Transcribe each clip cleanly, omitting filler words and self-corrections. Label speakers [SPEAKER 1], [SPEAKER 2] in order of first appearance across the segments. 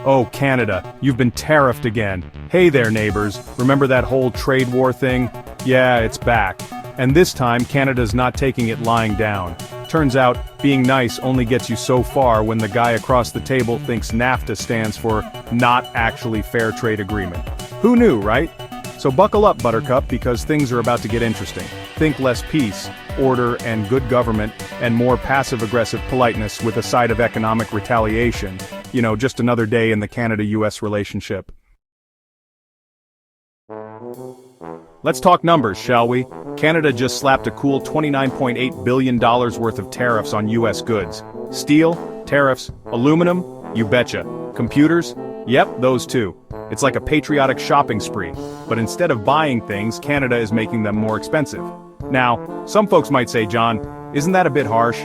[SPEAKER 1] Oh, Canada, you've been tariffed again. Hey there, neighbors, remember that whole trade war thing? Yeah, it's back. And this time, Canada's not taking it lying down. Turns out, being nice only gets you so far when the guy across the table thinks NAFTA stands for Not Actually Fair Trade Agreement. Who knew, right? So buckle up, Buttercup, because things are about to get interesting. Think less peace, order, and good government, and more passive-aggressive politeness with a side of economic retaliation. You know, just another day in the Canada-US relationship. Let's talk numbers, shall we? Canada just slapped a cool $29.8 billion worth of tariffs on US goods. Steel, tariffs, aluminum, you betcha. Computers? Yep, those too. It's like a patriotic shopping spree, but instead of buying things, Canada is making them more expensive. Now, some folks might say, John, isn't that a bit harsh?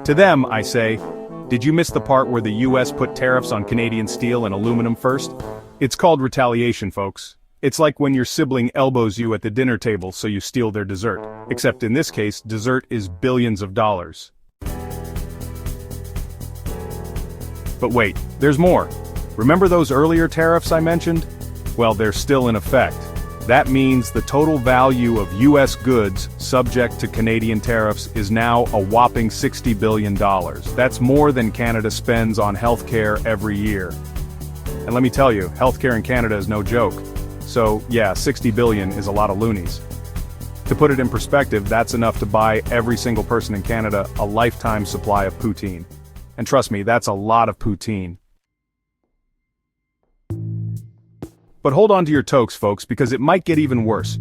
[SPEAKER 1] To them, I say, did you miss the part where the US put tariffs on Canadian steel and aluminum first? It's called retaliation, folks. It's like when your sibling elbows you at the dinner table so you steal their dessert. Except in this case, dessert is billions of dollars. But wait, there's more. Remember those earlier tariffs I mentioned? Well, they're still in effect. That means the total value of US goods subject to Canadian tariffs is now a whopping $60 billion. That's more than Canada spends on healthcare every year. And let me tell you, healthcare in Canada is no joke. So, yeah, 60 billion is a lot of loonies. To put it in perspective, that's enough to buy every single person in Canada a lifetime supply of poutine. And trust me, that's a lot of poutine. But hold on to your toques, folks, because it might get even worse.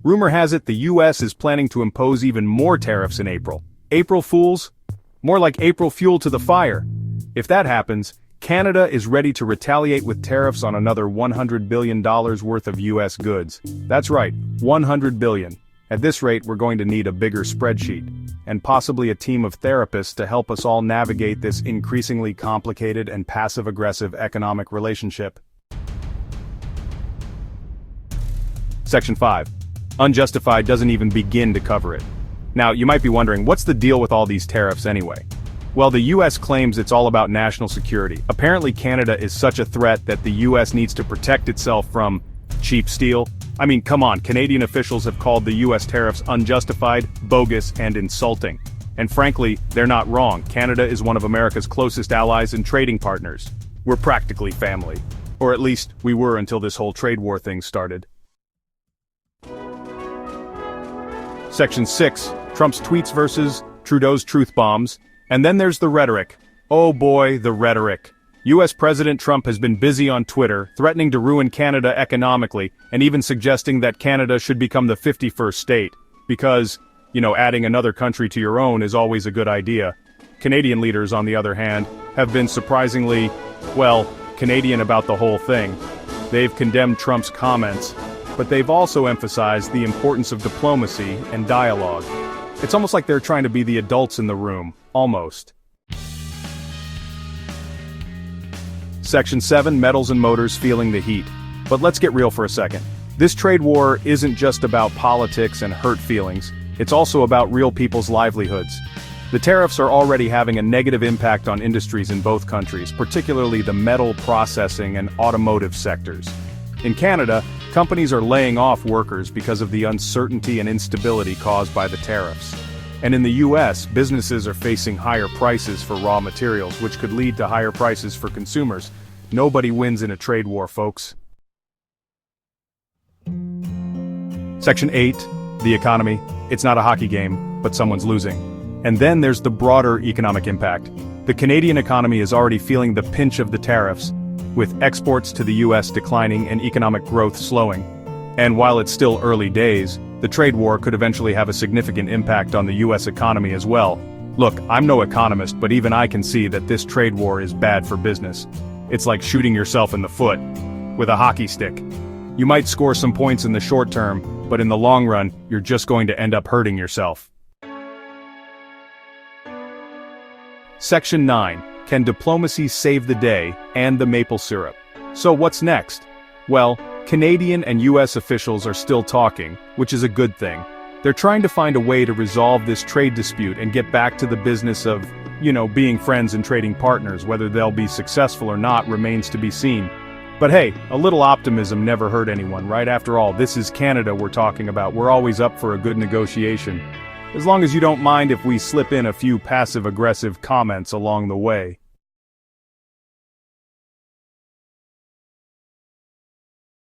[SPEAKER 1] Rumor has it the US is planning to impose even more tariffs in April. April Fools? More like April fuel to the fire. If that happens, Canada is ready to retaliate with tariffs on another $100 billion worth of US goods. That's right, 100 billion. At this rate, we're going to need a bigger spreadsheet, and possibly a team of therapists to help us all navigate this increasingly complicated and passive-aggressive economic relationship. Section 5. Unjustified doesn't even begin to cover it. Now, you might be wondering, what's the deal with all these tariffs anyway? Well, the US claims it's all about national security. Apparently Canada is such a threat that the US needs to protect itself from cheap steel. I mean, come on, Canadian officials have called the US tariffs unjustified, bogus, and insulting. And frankly, they're not wrong. Canada is one of America's closest allies and trading partners. We're practically family. Or at least, we were until this whole trade war thing started. Section 6, Trump's tweets versus Trudeau's truth bombs. And then there's the rhetoric. Oh boy, the rhetoric. US President Trump has been busy on Twitter, threatening to ruin Canada economically, and even suggesting that Canada should become the 51st state. Because, you know, adding another country to your own is always a good idea. Canadian leaders, on the other hand, have been surprisingly, well, Canadian about the whole thing. They've condemned Trump's comments, but they've also emphasized the importance of diplomacy and dialogue. It's almost like they're trying to be the adults in the room, almost. Section 7, Metals and Motors feeling the heat. But let's get real for a second. This trade war isn't just about politics and hurt feelings, it's also about real people's livelihoods. The tariffs are already having a negative impact on industries in both countries, particularly the metal processing and automotive sectors. In Canada, companies are laying off workers because of the uncertainty and instability caused by the tariffs. And in the US, businesses are facing higher prices for raw materials, which could lead to higher prices for consumers. Nobody wins in a trade war, folks. Section 8, the economy. It's not a hockey game, but someone's losing. And then there's the broader economic impact. The Canadian economy is already feeling the pinch of the tariffs, with exports to the US declining and economic growth slowing. And while it's still early days, the trade war could eventually have a significant impact on the US economy as well. Look, I'm no economist, but even I can see that this trade war is bad for business. It's like shooting yourself in the foot with a hockey stick. You might score some points in the short term, but in the long run, you're just going to end up hurting yourself. Section 9. Can diplomacy save the day and the maple syrup? So what's next? Well, Canadian and US officials are still talking, which is a good thing. They're trying to find a way to resolve this trade dispute and get back to the business of, being friends and trading partners. Whether they'll be successful or not remains to be seen. But hey, a little optimism never hurt anyone, right? After all, this is Canada we're talking about. We're always up for a good negotiation. As long as you don't mind if we slip in a few passive-aggressive comments along the way.